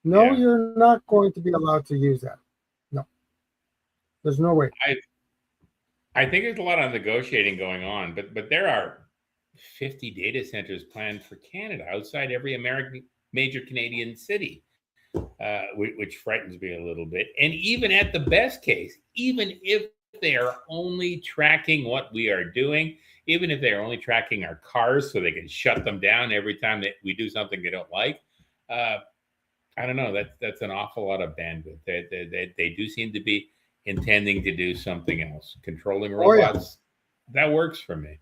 No, you're not going to be allowed to use that. No, there's no way. I think there's a lot of negotiating going on, but there are 50 data centers planned for Canada outside every major Canadian city, which frightens me a little bit. And even at the best case, even if they are only tracking what we are doing, even if they're only tracking our cars so they can shut them down every time that we do something they don't like, I don't know. That's an awful lot of bandwidth. They do seem to be intending to do something else. Controlling robots, that works for me.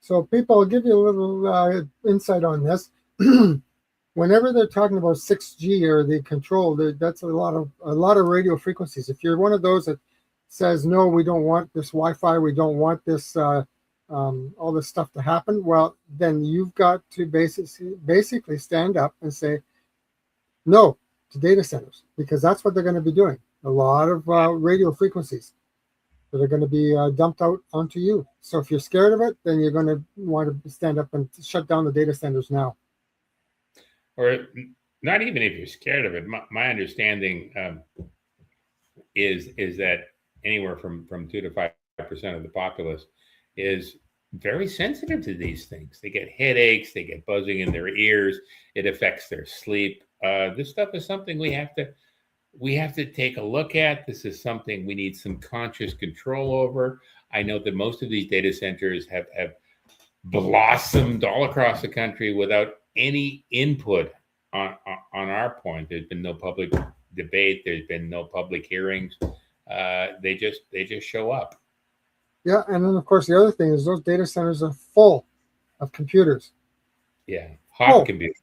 So people, I'll give you a little insight on this. Whenever they're talking about 6G or the control, that's a lot of radio frequencies. If you're one of those that says, no, we don't want this Wi-Fi, we don't want this all this stuff to happen, well, then you've got to basically stand up and say no to data centers, because that's what they're going to be doing. A lot of radio frequencies that are going to be dumped out onto you. So if you're scared of it, then you're going to want to stand up and shut down the data centers now. Or not even if you're scared of it. My understanding is that anywhere from 2 to 5% of the populace is very sensitive to these things. They get headaches, they get buzzing in their ears. It affects their sleep. This stuff is something we have to take a look at. This is something we need some conscious control over. I know that most of these data centers have blossomed all across the country without any input on our point. There's been no public debate. There's been no public hearings. They just show up. Yeah, and then of course the other thing is those data centers are full of computers. Yeah, hot computers.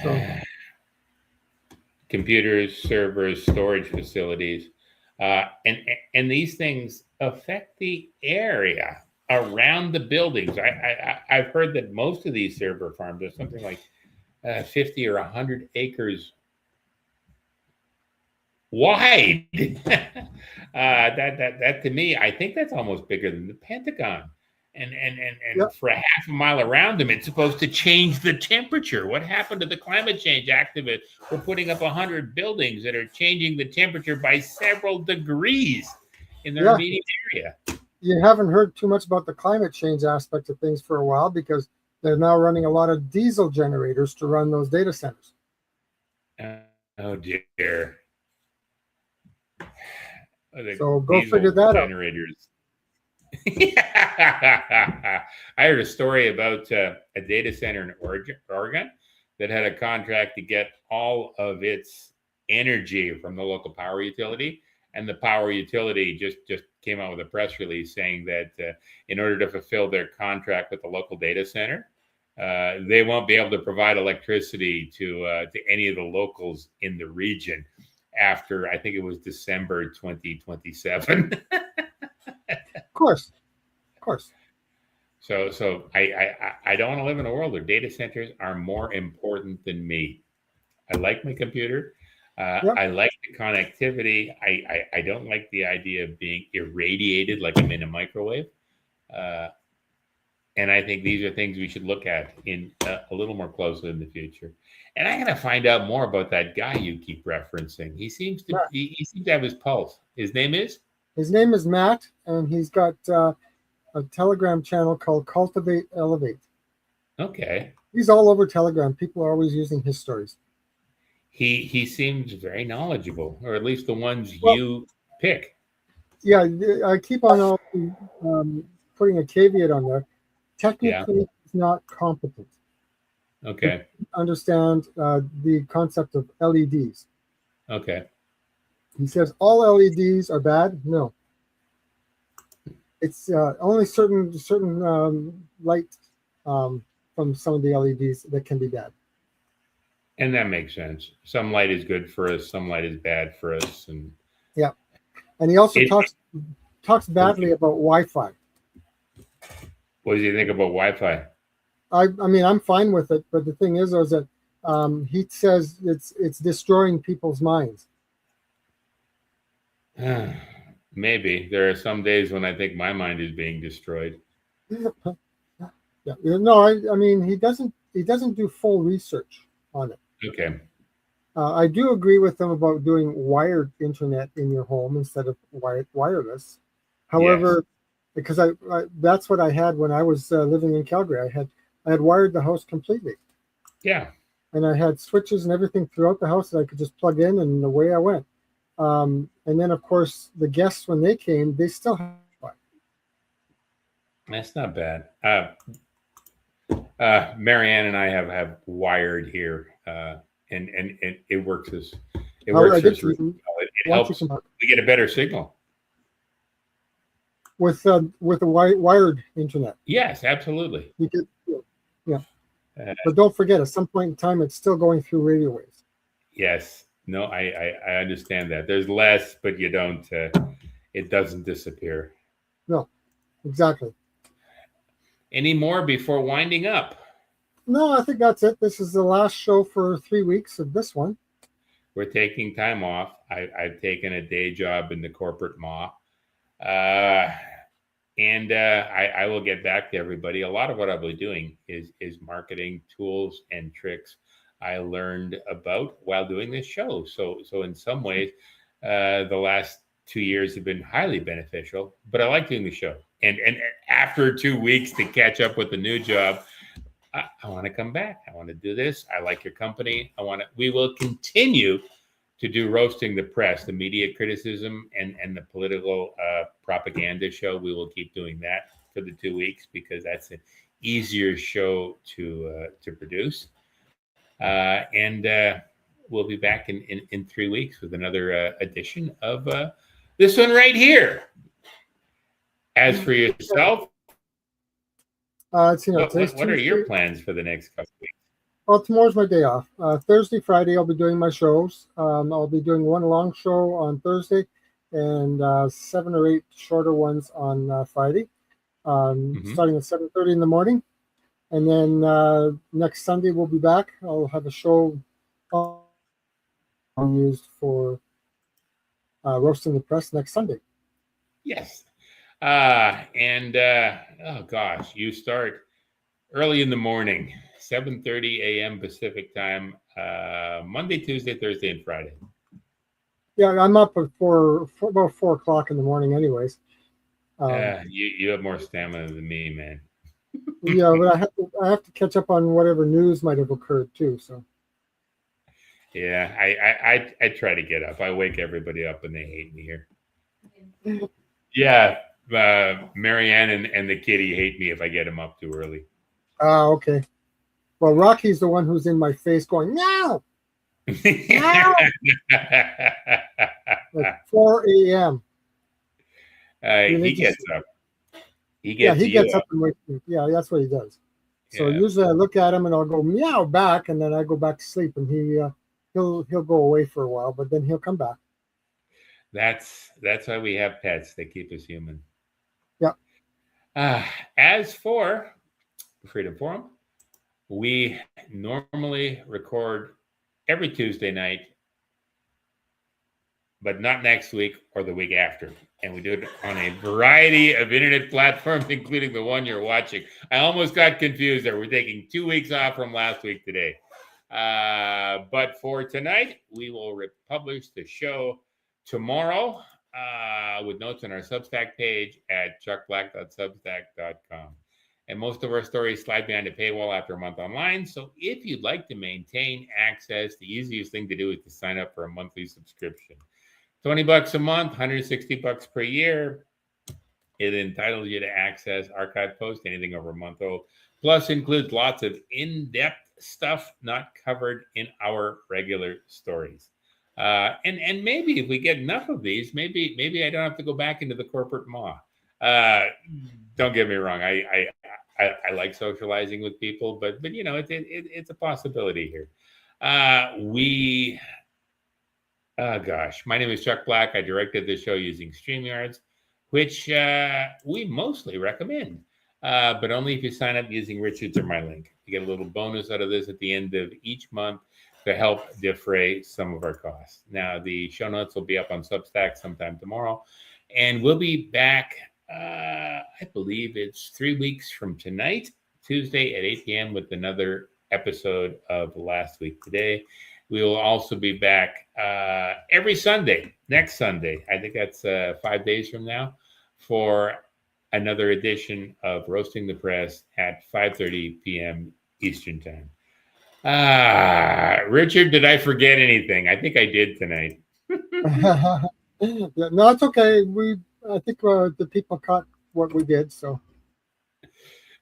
So. Computers, servers, storage facilities, and these things affect the area. around the buildings. I've heard that most of these server farms are something like 50 or 100 acres wide. That to me, I think that's almost bigger than the Pentagon. And Yep. For a half a mile around them, it's supposed to change the temperature. What happened to the climate change activists? We're putting up 100 buildings that are changing the temperature by several degrees in their immediate area. You haven't heard too much about the climate change aspect of things for a while because they're now running a lot of diesel generators to run those data centers. Oh dear. So go figure that generators. I heard a story about a data center in Oregon that had a contract to get all of its energy from the local power utility. And the power utility just came out with a press release saying that in order to fulfill their contract with the local data center, they won't be able to provide electricity to any of the locals in the region after, I think it was December 2027. Of course. So I don't want to live in a world where data centers are more important than me. I like my computer. I like the connectivity. I don't like the idea of being irradiated like I'm in a microwave. And I think these are things we should look at in a little more closely in the future. And I got to find out more about that guy you keep referencing. He seems to he seems to have his pulse. His name is Matt, and he's got a Telegram channel called Cultivate Elevate. Okay. He's all over Telegram. People are always using his stories. He seems very knowledgeable, or at least the ones you pick. Yeah, I keep on putting a caveat on there. Technically, he's not competent. Okay. Understand the concept of LEDs. Okay. He says all LEDs are bad. No. It's only certain light from some of the LEDs that can be bad. And that makes sense. Some light is good for us. Some light is bad for us. And and he also talks badly about Wi-Fi. What does he think about Wi-Fi? I mean, I'm fine with it, but the thing is that he says it's destroying people's minds. Maybe there are some days when I think my mind is being destroyed. No, I mean he doesn't do full research on it. Okay. I do agree with them about doing wired internet in your home instead of wireless. However, because I that's what I had when I was living in Calgary. I had wired the house completely. Yeah. And I had switches and everything throughout the house that I could just plug in, and away I went. And then, of course, the guests, when they came, they still had Wi-Fi. That's not bad. Marianne and I have wired here, and it works as it helps. We get a better signal with a wired internet. Yes, absolutely. You get, but don't forget, at some point in time, it's still going through radio waves. Yes. No, I understand that. There's less, but you don't. It doesn't disappear. No, exactly. Any more before winding up? No, I think that's it. This is the last show for 3 weeks of this one. We're taking time off. I've taken a day job in the corporate maw. And I will get back to everybody. A lot of what I'll be doing is marketing tools and tricks I learned about while doing this show. So in some ways, the last 2 years have been highly beneficial, but I like doing the show. And after 2 weeks to catch up with the new job, I want to come back. I want to do this. I like your company. We will continue to do Roasting the Press, the media criticism and the political propaganda show. We will keep doing that for the 2 weeks because that's an easier show to produce. And we'll be back in 3 weeks with another edition of this one right here. As for yourself, what are your plans for the next couple of weeks? Well, tomorrow's my day off. Thursday, Friday, I'll be doing my shows. I'll be doing one long show on Thursday and 7 or 8 shorter ones on Friday. starting at 7:30 in the morning. And then next Sunday we'll be back. I'll have a show used for roasting the press next Sunday. Yes. Oh gosh, you start early in the morning, 7:30 a.m. Pacific time, Monday, Tuesday, Thursday, and Friday. Yeah, I'm up at about 4 o'clock in the morning anyways. You have more stamina than me, man. Yeah, but I have to catch up on whatever news might have occurred too. So. Yeah, I try to get up. I wake everybody up and they hate me here. Yeah, Marianne and the kitty hate me if I get them up too early. Okay. Well, Rocky's the one who's in my face going, no! No! At 4 a.m. He gets up. He gets up and wakes me. Yeah, that's what he does. So usually I look at him and I'll go meow back, and then I go back to sleep, and he'll go away for a while, but then he'll come back. That's why we have pets. They keep us human. Yeah. As for Freedom Forum, we normally record every Tuesday night, but not next week or the week after. And we do it on a variety of internet platforms, including the one you're watching. I almost got confused there. We're taking 2 weeks off from last week today. But for tonight, we will publish the show tomorrow with notes on our Substack page at chuckblack.substack.com. And most of our stories slide behind a paywall after a month online. So if you'd like to maintain access, the easiest thing to do is to sign up for a monthly subscription. $20 a month, $160 per year. It entitles you to access archive posts, anything over a month old. Plus includes lots of in-depth stuff not covered in our regular stories. And maybe if we get enough of these, maybe I don't have to go back into the corporate maw. Don't get me wrong. I like socializing with people, but you know, it's a possibility here. My name is Chuck Black. I directed the show using StreamYards, which we mostly recommend, but only if you sign up using Richard's or my link. You get a little bonus out of this at the end of each month to help defray some of our costs. Now, the show notes will be up on Substack sometime tomorrow, and we'll be back, I believe it's 3 weeks from tonight, Tuesday at 8 p.m. with another episode of Last Week Today. We will also be back every Sunday, next Sunday. I think that's 5 days from now, for another edition of Roasting the Press at 5:30 p.m. Eastern Time. Richard, did I forget anything? I think I did tonight. No, it's okay. I think the people caught what we did. So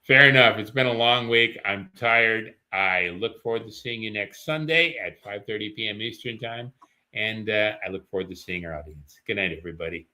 fair enough. It's been a long week. I'm tired. I look forward to seeing you next Sunday at 5:30 p.m. Eastern Time. And I look forward to seeing our audience. Good night, everybody.